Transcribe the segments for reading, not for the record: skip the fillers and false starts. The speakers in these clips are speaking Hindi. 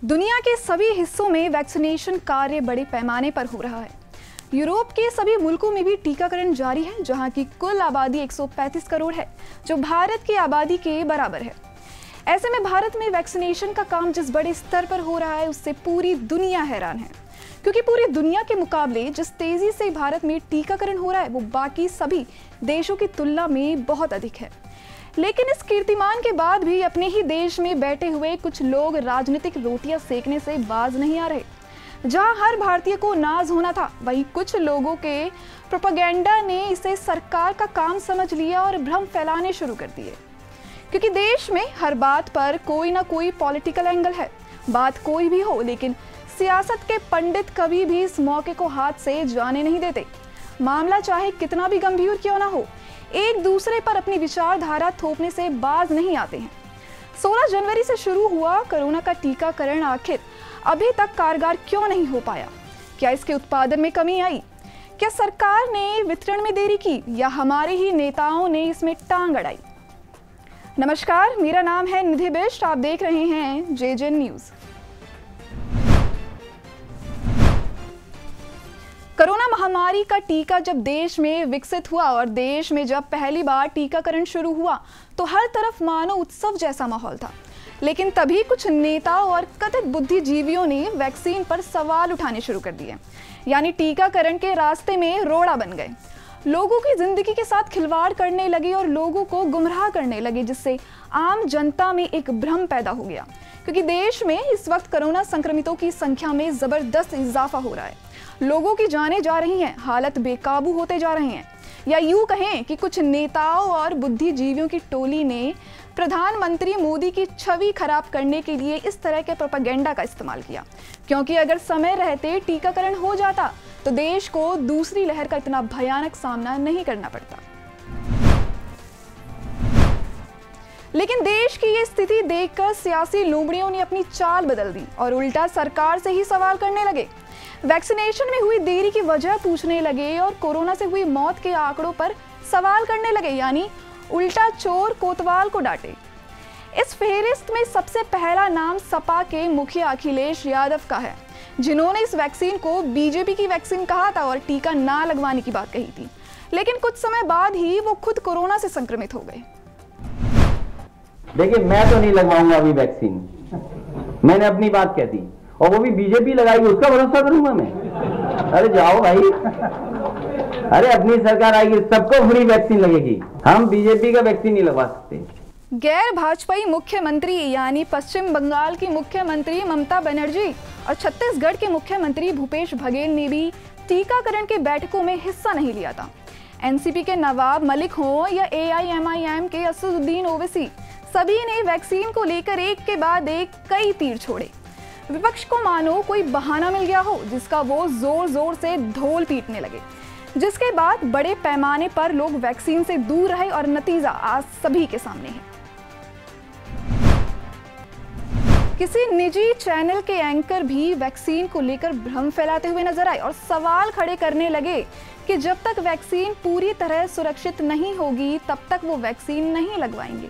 दुनिया के सभी हिस्सों में वैक्सीनेशन कार्य बड़े पैमाने पर हो रहा है। यूरोप के सभी मुल्कों में भी टीकाकरण जारी है, जहां की कुल आबादी 135 करोड़ है, जो भारत की आबादी के बराबर है। ऐसे में भारत में वैक्सीनेशन का काम जिस बड़े स्तर पर हो रहा है, उससे पूरी दुनिया हैरान है, क्योंकि पूरी दुनिया के मुकाबले जिस तेजी से भारत में टीकाकरण हो रहा है, वो बाकी सभी देशों की तुलना में बहुत अधिक है। लेकिन इस कीर्तिमान के बाद भी अपने ही देश में बैठे हुए कुछ लोग राजनीतिक रोटियां सेकने से बाज नहीं आ रहे। जहां हर भारतीय को नाज होना था, वहीं कुछ लोगों के प्रोपेगेंडा ने इसे सरकार का काम समझ लिया और भ्रम फैलाने शुरू कर दिए। क्योंकि देश में हर बात पर कोई ना कोई पॉलिटिकल एंगल है। बात कोई भी हो, लेकिन सियासत के पंडित कभी भी इस मौके को हाथ से जाने नहीं देते। मामला चाहे कितना भी गंभीर क्यों ना हो, एक दूसरे पर अपनी विचारधारा थोपने से बाज नहीं आते हैं। 16 जनवरी से शुरू हुआ कोरोना का टीकाकरण आखिर अभी तक कारगर क्यों नहीं हो पाया? क्या इसके उत्पादन में कमी आई? क्या सरकार ने वितरण में देरी की, या हमारे ही नेताओं ने इसमें टांग अड़ाई? नमस्कार, मेरा नाम है निधि बिष्ट। आप देख रहे हैं जेजे न्यूज। कोरोना महामारी का टीका जब देश में विकसित हुआ और देश में जब पहली बार टीकाकरण शुरू हुआ, तो हर तरफ मानो उत्सव जैसा माहौल था। लेकिन तभी कुछ नेता और कथित बुद्धिजीवियों ने वैक्सीन पर सवाल उठाने शुरू कर दिए, यानी टीकाकरण के रास्ते में रोड़ा बन गए। लोगों की जिंदगी के साथ खिलवाड़ करने लगे और लोगों को गुमराह करने लगे, जिससे आम जनता में एक भ्रम पैदा हो गया। क्योंकि देश में इस वक्त कोरोना संक्रमितों की संख्या में जबरदस्त इजाफा हो रहा है। लोगों की जानें जा रही हैं, हालत बेकाबू होते जा रहे हैं, या यूं कहें कि कुछ नेताओं और बुद्धिजीवियों की टोली ने प्रधानमंत्री मोदी की छवि खराब करने के लिए इस तरह के प्रोपेगेंडा का इस्तेमाल किया। क्योंकि अगर समय रहते टीकाकरण हो जाता, तो देश को दूसरी लहर का इतना भयानक सामना नहीं करना पड़ता। लेकिन देश की ये स्थिति देखकर सियासी लोमड़ियों ने अपनी चाल बदल दी और उल्टा सरकार से ही सवाल करने लगे। वैक्सीनेशन में हुई देरी की वजह पूछने लगे और कोरोना से हुई मौत के आंकड़ों पर सवाल करने लगे, यानी उल्टा चोर कोतवाल को डांटे। इस फेहरिस्त में सबसे पहला नाम सपा के मुखिया अखिलेश यादव का है, जिन्होंने इस वैक्सीन को बीजेपी की वैक्सीन कहा था और टीका ना लगवाने की बात कही थी। लेकिन कुछ समय बाद ही वो खुद कोरोना से संक्रमित हो गए। देखिए, मैं तो नहीं लगवाऊंगा अभी वैक्सीन। मैंने अपनी बात कह दी, और वो भी बीजेपी लगाएगी, उसका भरोसा करूंगा मैं? अरे जाओ भाई, अरे अपनी सरकार आएगी, सबको फ्री वैक्सीन लगेगी। हम बीजेपी का वैक्सीन नहीं लगवा सकते। गैर भाजपाई मुख्यमंत्री यानी पश्चिम बंगाल की मुख्यमंत्री ममता बनर्जी और छत्तीसगढ़ के मुख्यमंत्री भूपेश बघेल ने भी टीकाकरण की बैठकों में हिस्सा नहीं लिया था। एनसीपी के नवाब मलिक हों या एआईएमआईएम के असदुद्दीन ओवैसी, सभी ने वैक्सीन को लेकर एक के बाद एक कई तीर छोड़े। विपक्ष को मानो कोई बहाना मिल गया हो, जिसका वो जोर जोर से ढोल पीटने लगे, जिसके बाद बड़े पैमाने पर लोग वैक्सीन से दूर रहे और नतीजा आज सभी के सामने है। किसी निजी चैनल के एंकर भी वैक्सीन को लेकर भ्रम फैलाते हुए नजर आए और सवाल खड़े करने लगे कि जब तक वैक्सीन पूरी तरह सुरक्षित नहीं होगी, तब तक वो वैक्सीन नहीं लगवाएंगे।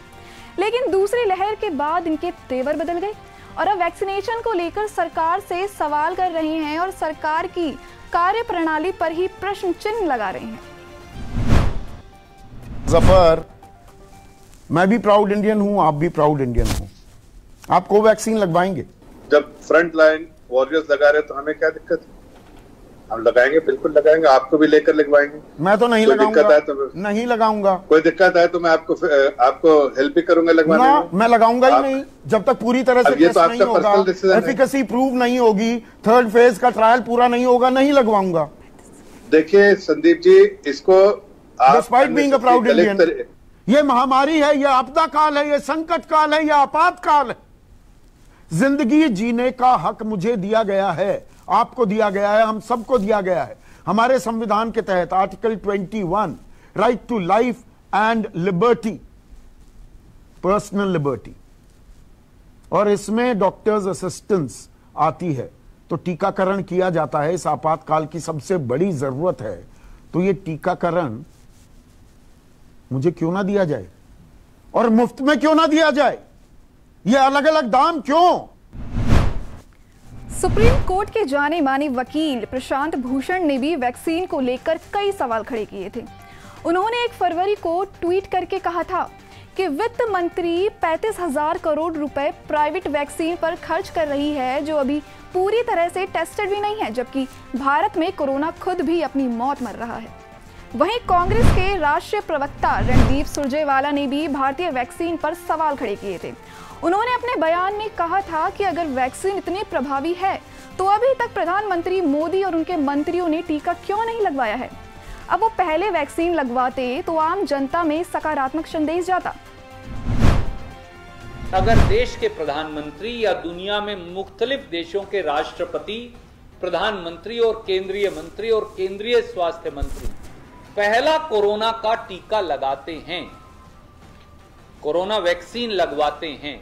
लेकिन दूसरी लहर के बाद इनके तेवर बदल गए और अब वैक्सीनेशन को लेकर सरकार से सवाल कर रहे हैं और सरकार की कार्य प्रणाली पर ही प्रश्न चिन्ह लगा रहे हैं। जफर, मैं भी प्राउड इंडियन हूं, आप भी प्राउड इंडियन हो। आप कोवैक्सीन लगवाएंगे? जब फ्रंट लाइन वॉरियर्स लगा रहे तो हमें क्या दिक्कत है? हम लगाएंगे, बिल्कुल लगाएंगे, आपको भी लेकर लगवाएंगे। मैं तो नहीं लगाऊंगा। नहीं लगाऊंगा। कोई दिक्कत है तो मैं आपको हेल्प भी करूंगा लगवाने में। मैं लगाऊंगा ही नहीं जब तक पूरी तरह से टेस्ट नहीं होगा, एफिकेसी प्रूव नहीं होगी, थर्ड फेज का ट्रायल पूरा नहीं होगा, नहीं लगवाऊंगा। देखिए संदीप जी, इसको despite being a proud Indian, ये महामारी है, ये आपदा काल है, ये संकट काल है, ये आपातकाल है। जिंदगी जीने का हक मुझे दिया गया है, आपको दिया गया है, हम सबको दिया गया है। हमारे संविधान के तहत article 21, right to life and liberty, personal liberty, और इसमें डॉक्टर्स असिस्टेंस आती है। तो टीकाकरण किया जाता है, इस आपातकाल की सबसे बड़ी जरूरत है। तो ये टीकाकरण मुझे क्यों ना दिया जाए, और मुफ्त में क्यों ना दिया जाए? ये अलग अलग दाम क्यों? सुप्रीम कोर्ट के जाने माने वकील प्रशांत भूषण ने भी वैक्सीन को लेकर कई सवाल खड़े किए थे। उन्होंने 1 फरवरी को ट्वीट करके कहा था कि वित्त मंत्री 35,000 करोड़ रुपए प्राइवेट वैक्सीन पर खर्च कर रही है, जो अभी पूरी तरह से टेस्टेड भी नहीं है, जबकि भारत में कोरोना खुद भी अपनी मौत मर रहा है। वहीं कांग्रेस के राष्ट्रीय प्रवक्ता रणदीप सुरजेवाला ने भी भारतीय वैक्सीन पर सवाल खड़े किए थे। उन्होंने अपने बयान में कहा था कि अगर वैक्सीन इतनी प्रभावी है तो अभी तक प्रधानमंत्री मोदी और उनके मंत्रियों ने टीका क्यों नहीं लगवाया है। अब वो पहले वैक्सीन लगवाते तो आम जनता में सकारात्मक संदेश जाता। अगर देश के प्रधानमंत्री या दुनिया में मुख्तलिफ देशों के राष्ट्रपति, प्रधानमंत्री और केंद्रीय मंत्री और केंद्रीय स्वास्थ्य मंत्री पहला कोरोना का टीका लगाते हैं, कोरोना वैक्सीन लगवाते हैं,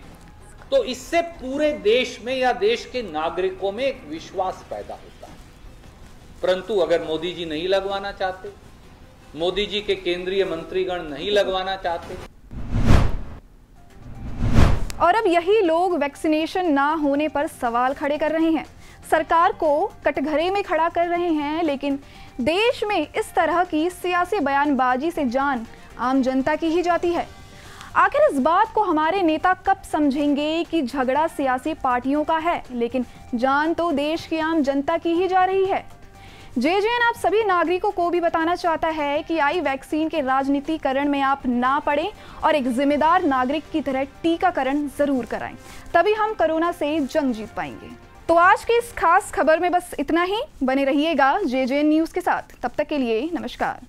तो इससे पूरे देश में या देश के नागरिकों में एक विश्वास पैदा होता है। परंतु अगर मोदी जी नहीं लगवाना चाहते, मोदी जी के केंद्रीय मंत्रीगण नहीं लगवाना चाहते, और अब यही लोग वैक्सीनेशन ना होने पर सवाल खड़े कर रहे हैं, सरकार को कटघरे में खड़ा कर रहे हैं। लेकिन देश में इस तरह की सियासी बयानबाजी से जान आम जनता की ही जाती है। आखिर इस बात को हमारे नेता कब समझेंगे कि झगड़ा सियासी पार्टियों का है, लेकिन जान तो देश की आम जनता की ही जा रही है। जेजेएन आप सभी नागरिकों को भी बताना चाहता है कि आई वैक्सीन के राजनीतिकरण में आप ना पड़ें और एक जिम्मेदार नागरिक की तरह टीकाकरण जरूर कराएं, तभी हम कोरोना से जंग जीत पाएंगे। तो आज की इस खास खबर में बस इतना ही। बने रहिएगा जेजेएन न्यूज़ के साथ। तब तक के लिए नमस्कार।